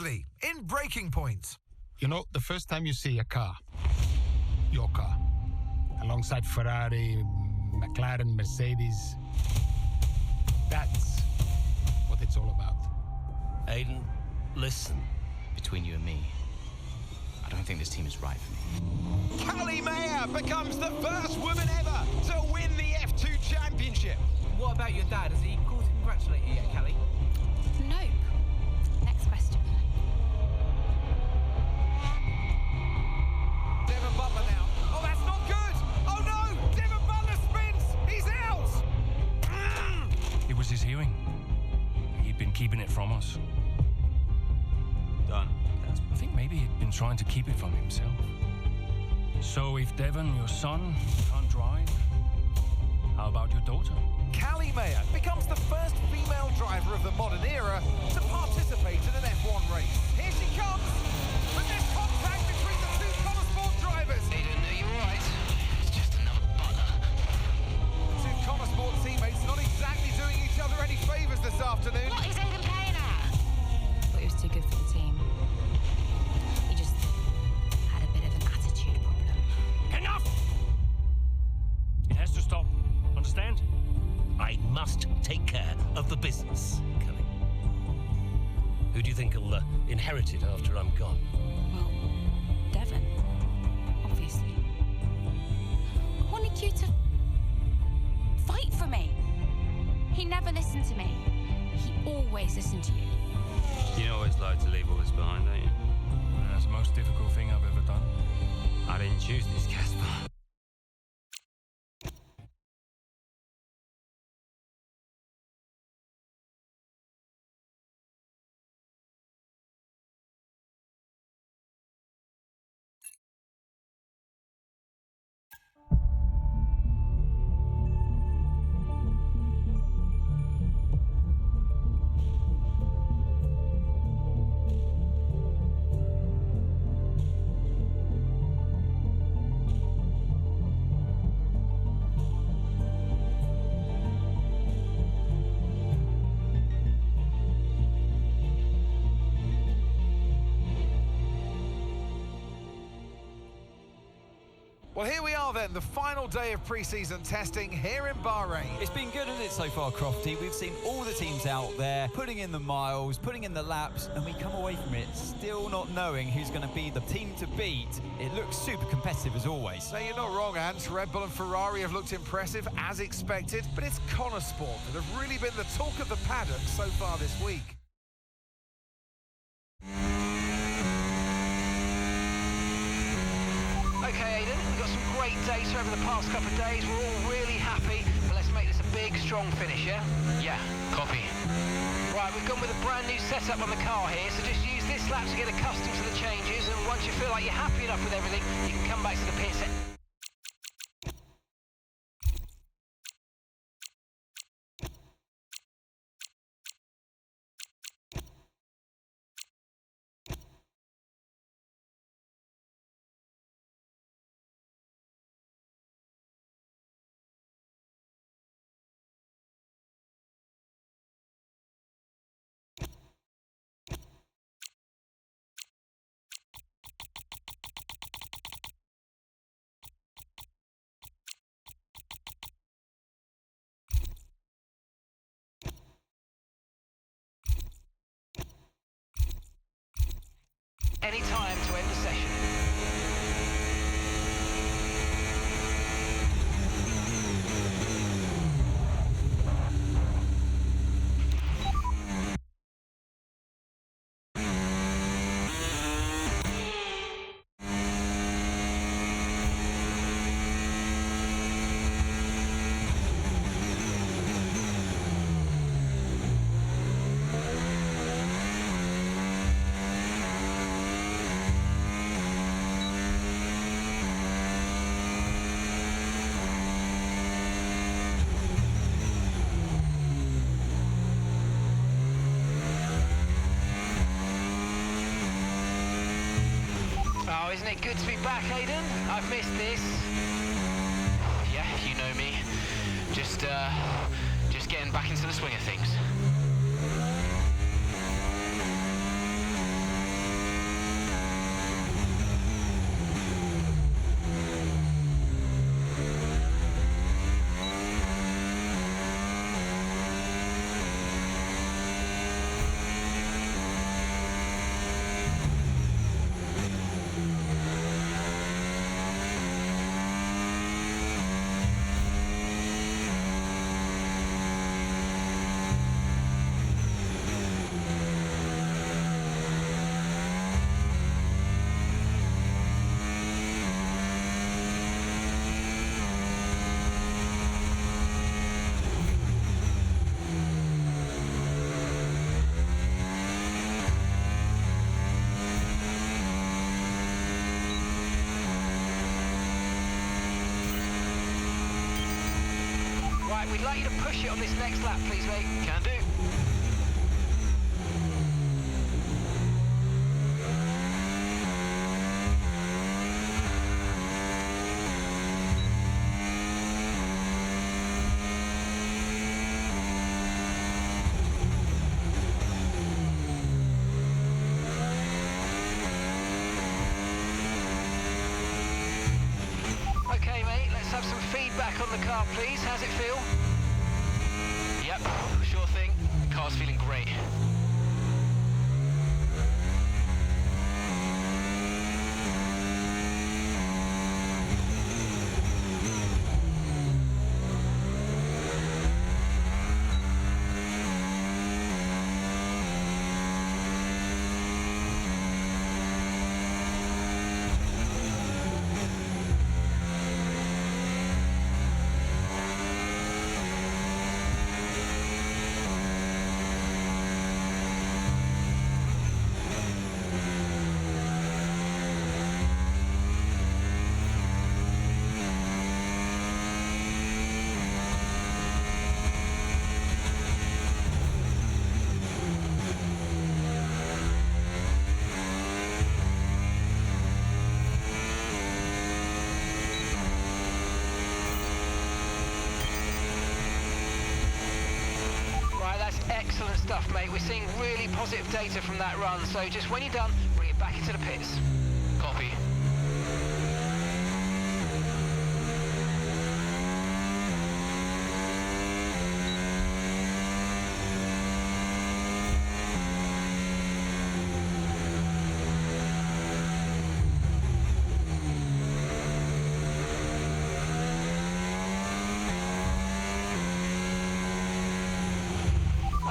Previously, in Breaking Point. You know, the first time you see a car, your car, alongside Ferrari, McLaren, Mercedes, that's what it's all about. Aiden, listen. Between you and me, I don't think this team is right for me. Callie Mayer becomes the first woman ever to win the F2 Championship. What about your dad? Has he called to congratulate you yet, Callie? Nope. Next question. Devon Butler now. Oh, that's not good. Oh, no. Devon Butler spins. He's out. It was his hearing. He'd been keeping it from us. Done. I think maybe he'd been trying to keep it from himself. So if Devon, your son, can't drive, how about your daughter? Callie Mayer becomes the first female driver of the modern era to participate in an F1 race. Here she comes. But there's contact between the two Connosport drivers. Aiden, are you alright? It's just another Butler. Two Connosport teammates not exactly doing each other any favours this afternoon. What is Aiden playing at? Thought he was too good for the team. He just had a bit of an attitude problem. Enough! It has to stop. Understand? I must take care of the business, Kelly. Who do you think will inherit it after I'm gone? Well, Devon, obviously. I wanted you to fight for me. He never listened to me. He always listened to you. You always like to leave all this behind, don't you? That's the most difficult thing I've ever done. I didn't choose this, Casper. Well, here we are then, the final day of pre-season testing here in Bahrain. It's been good, hasn't it, so far, Crofty? We've seen all the teams out there, putting in the miles, putting in the laps, and we come away from it still not knowing who's going to be the team to beat. It looks super competitive as always. Now, you're not wrong, Ant. Red Bull and Ferrari have looked impressive as expected, but it's Connosport that have really been the talk of the paddock so far this week. Okay, Aiden, we've got some great data over the past couple of days. We're all really happy, but let's make this a big, strong finish, yeah? Yeah, copy. Right, we've gone with a brand new setup on the car here, so just use this lap to get accustomed to the changes, and once you feel like you're happy enough with everything, you can come back to the pit set. Any time to end the session. Oh, isn't it good to be back, Aiden? I've missed this. Yeah, you know me. Just getting back into the swing of things. Right, we'd like you to push it on this next lap, please, mate. Can do. Okay, mate, let's have some feedback on the car, please. How's it feel? Yep, sure thing. Car's feeling great. Excellent stuff, mate. We're seeing really positive data from that run, so just when you're done, bring it back into the pits. Copy.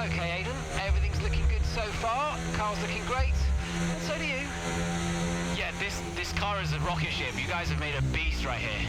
Okay, Aidan, everything's looking good so far. Car's looking great, and so do you. Yeah, this car is a rocket ship. You guys have made a beast right here.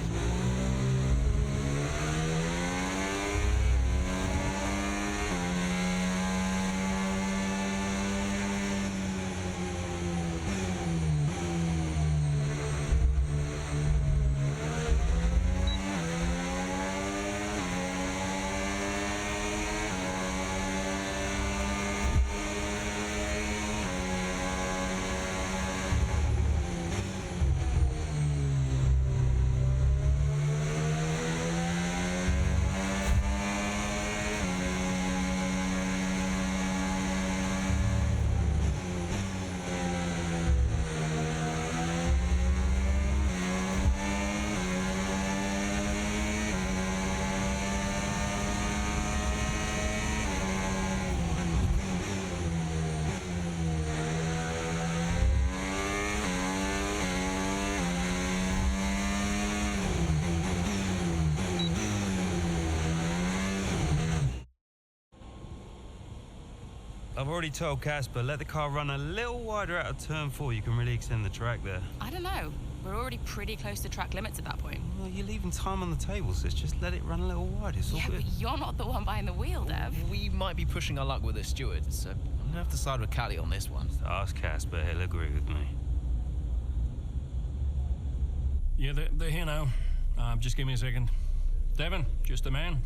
I've already told Casper, let the car run a little wider out of turn 4. You can really extend the track there. I don't know. We're already pretty close to track limits at that point. Well, you're leaving time on the table, sis. Just let it run a little wider. It's all Yeah, good. but you're not the one behind the wheel, Dev. We might be pushing our luck with the steward, so I'm gonna have to side with Callie on this one. Just ask Casper, he'll agree with me. Yeah, they're here now. Just give me a second. Devon, just a man.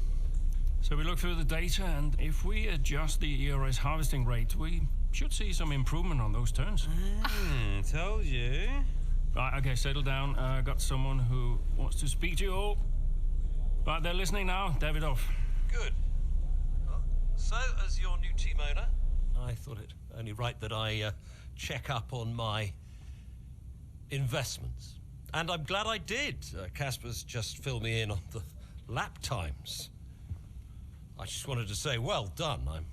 So we look through the data, and if we adjust the ERS harvesting rate, we should see some improvement on those turns. Told you. Right, okay, settle down. Got someone who wants to speak to you all. Right, they're listening now. David off. Good. Well, so, as your new team owner, I thought it only right that I check up on my investments. And I'm glad I did. Casper's just filled me in on the lap times. I just wanted to say, well done. I'm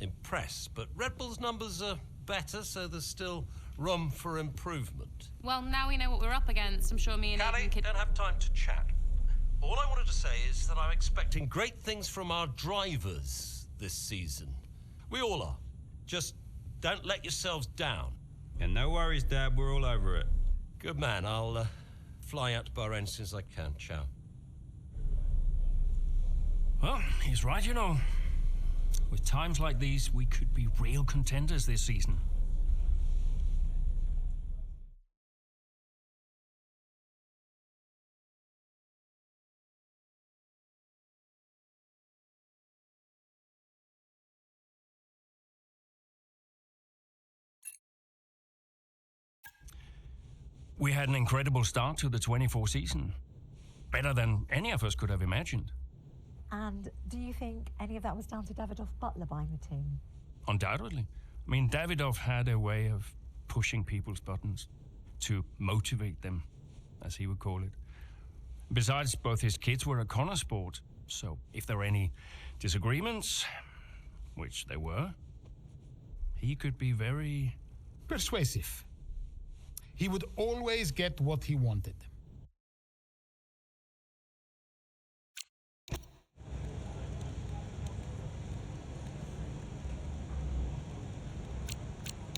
impressed. But Red Bull's numbers are better, so there's still room for improvement. Well, now we know what we're up against. I'm sure me and Callie, Aidan could... don't have time to chat. All I wanted to say is that I'm expecting great things from our drivers this season. We all are. Just don't let yourselves down. And no worries, Dad. We're all over it. Good man. I'll fly out to Bahrain as soon as I can. Ciao. Well, he's right, you know. With times like these, we could be real contenders this season. We had an incredible start to the 24 season. Better than any of us could have imagined. And do you think any of that was down to Davidoff Butler buying the team? Undoubtedly. I mean, Davidoff had a way of pushing people's buttons to motivate them, as he would call it. Besides, both his kids were a Connor sport, so if there were any disagreements, which there were, he could be very persuasive. He would always get what he wanted.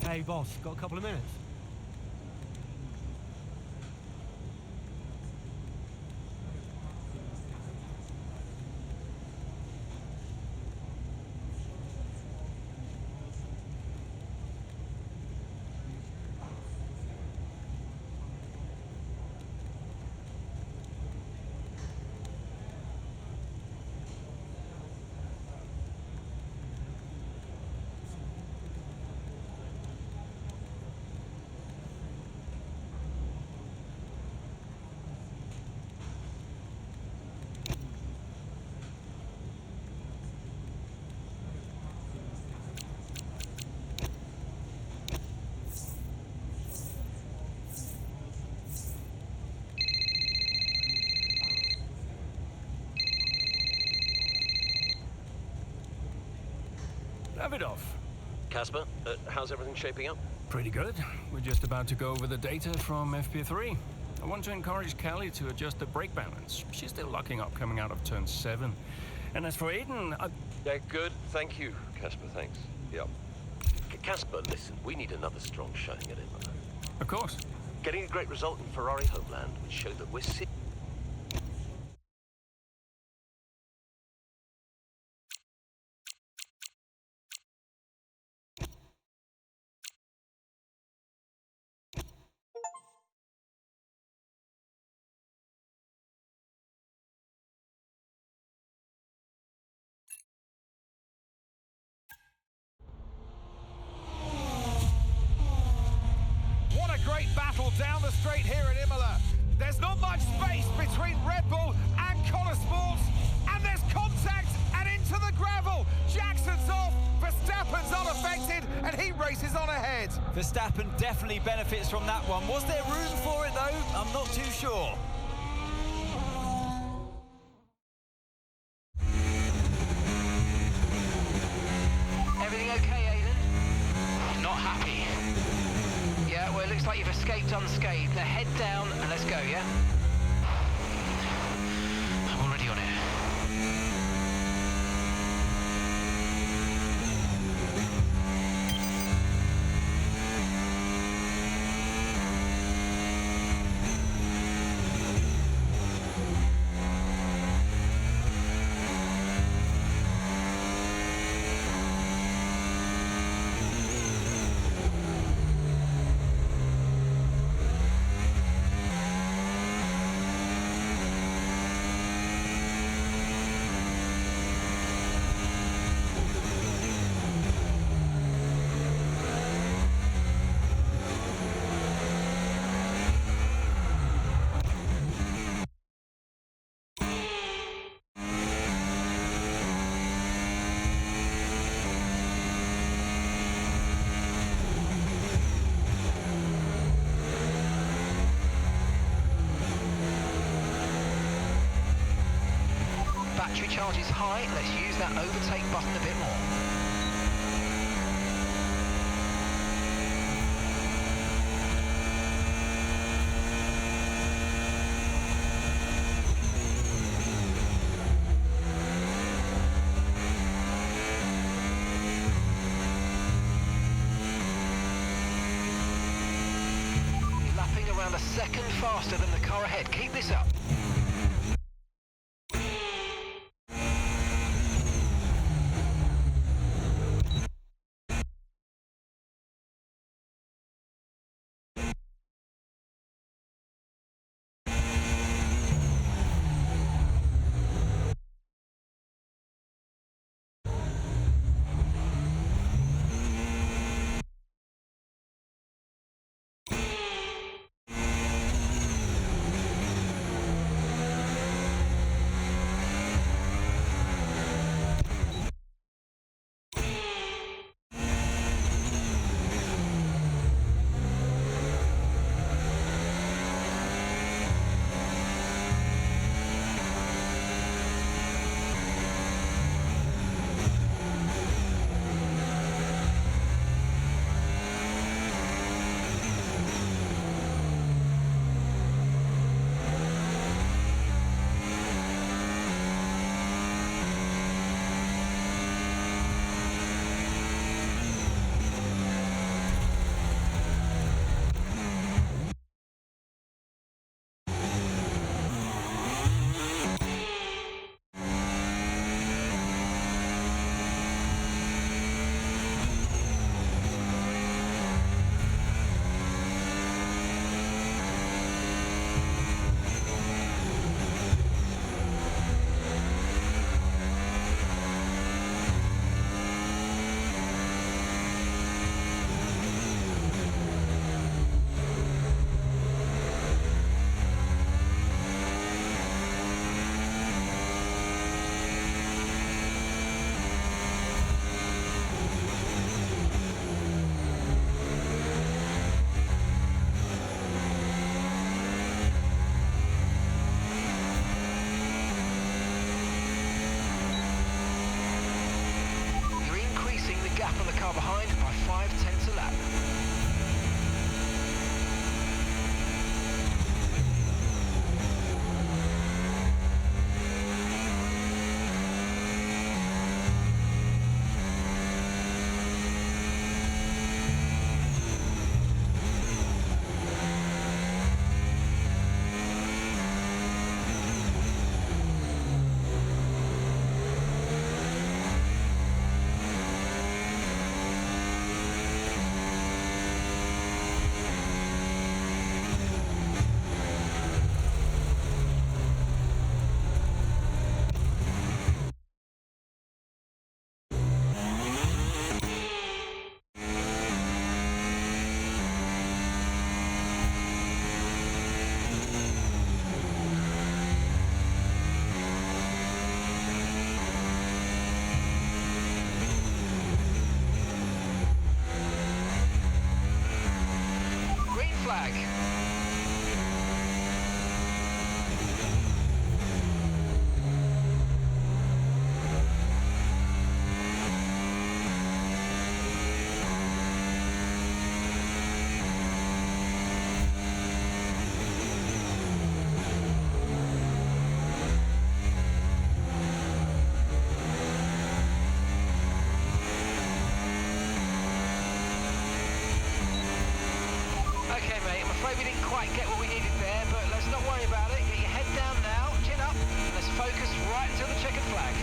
Hey, boss, got a couple of minutes? Davidoff. Casper, how's everything shaping up? Pretty good. We're just about to go over the data from FP3. I want to encourage Callie to adjust the brake balance. She's still locking up coming out of turn 7. And as for Aiden, Yeah, good. Thank you, Casper. Thanks. Yep. Casper, listen, we need another strong showing at Imola. Of course. Getting a great result in Ferrari homeland would show that we're What a great battle down the straight here at Imola. There's not much space between Red Bull and Connor Sports, and there's contact and into the gravel. Jackson's off, Verstappen's unaffected, and he races on ahead. Verstappen definitely benefits from that one. Was there room for it though? I'm not too sure. Everything okay, Aiden? Not happy. Yeah, well, it looks like you've escaped unscathed. Now head down and let's go, yeah? I'm already on it. Battery charge is high. Let's use that overtake button a bit more. You're lapping around a second faster than the car ahead. Keep this up. car behind by 5/10 a lap. Green flag. Okay, mate, I'm afraid we didn't quite get what we needed there, but let's not worry about it. Get your head down now, chin up, and let's focus right until the checkered flag.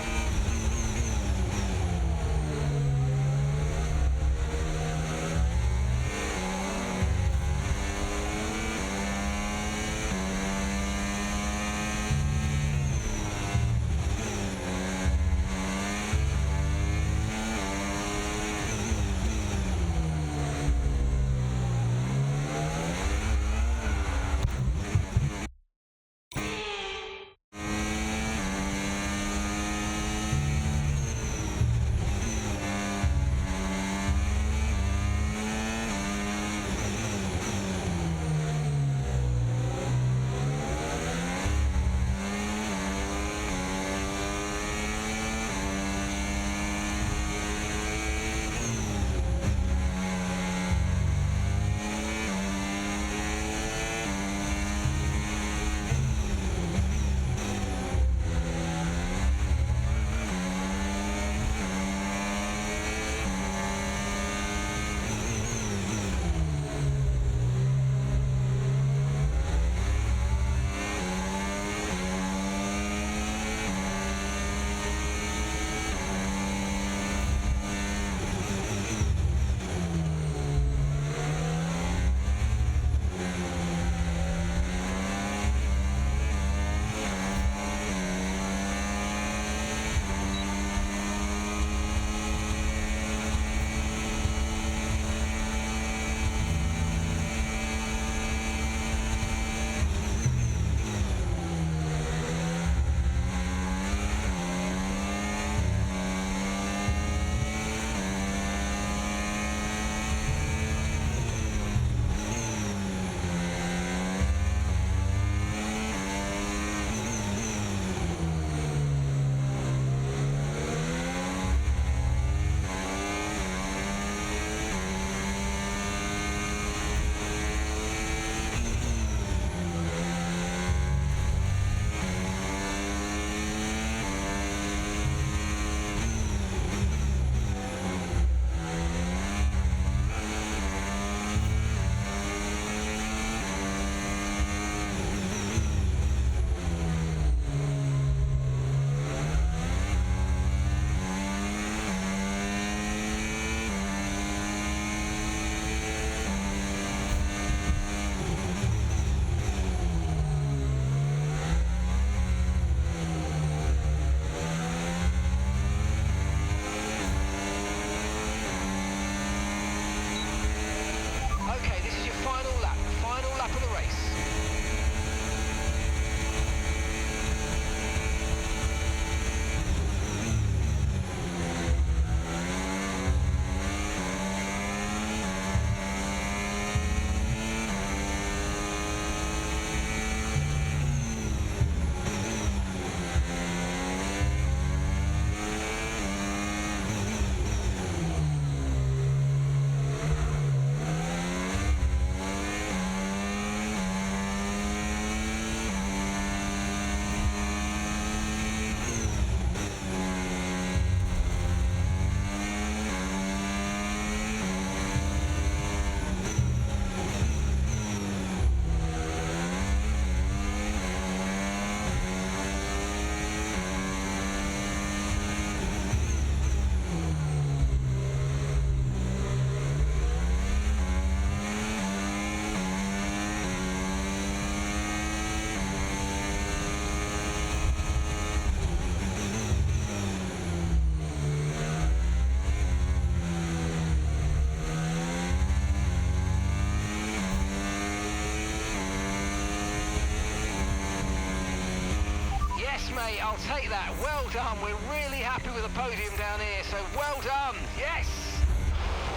mate. I'll take that. Well done. We're really happy with the podium down here, so well done. Yes.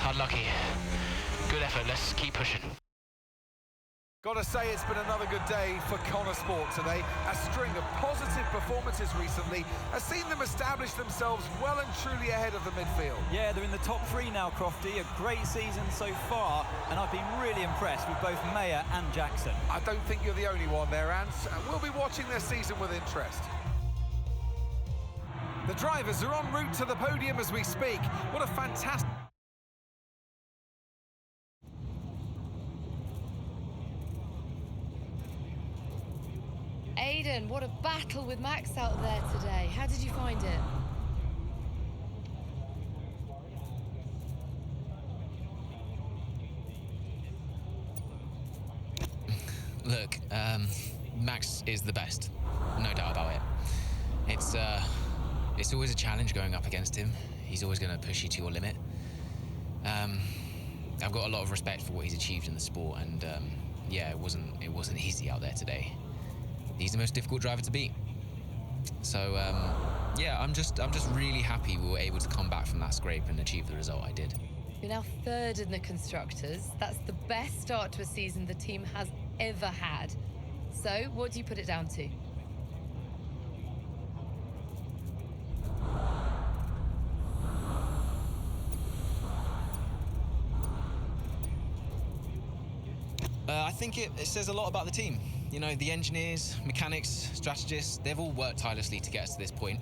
Unlucky. Good effort. Let's keep pushing. Gotta say, it's been another good day for Connor Sport today. A string of positive performances recently has seen them establish themselves well and truly ahead of the midfield. Yeah, they're in the top 3 now, Crofty. A great season so far, and I've been really impressed with both Mayer and Jackson. I don't think you're the only one there, Ants, and we'll be watching their season with interest. The drivers are en route to the podium as we speak. What a fantastic... Aidan, what a battle with Max out there today. How did you find it? Look, Max is the best, no doubt about it. It's always a challenge going up against him. He's always going to push you to your limit. I've got a lot of respect for what he's achieved in the sport, and yeah, it wasn't easy out there today. He's the most difficult driver to beat. So yeah, I'm just really happy we were able to come back from that scrape and achieve the result I did. You're now 3rd in the Constructors. That's the best start to a season the team has ever had. So, what do you put it down to? I think it says a lot about the team. You know, the engineers, mechanics, strategists, they've all worked tirelessly to get us to this point.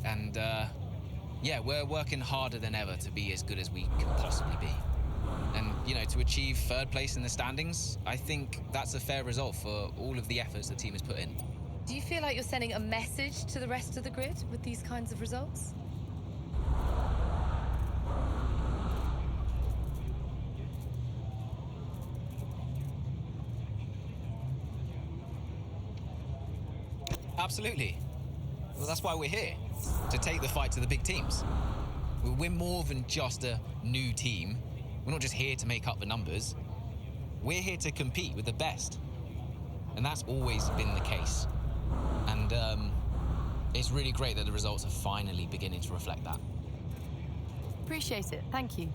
And yeah, we're working harder than ever to be as good as we can possibly be. And, you know, to achieve 3rd place in the standings, I think that's a fair result for all of the efforts the team has put in. Do you feel like you're sending a message to the rest of the grid with these kinds of results? Absolutely. Well, that's why we're here, to take the fight to the big teams. We're more than just a new team. We're not just here to make up the numbers. We're here to compete with the best. And that's always been the case. And it's really great that the results are finally beginning to reflect that. Appreciate it. Thank you.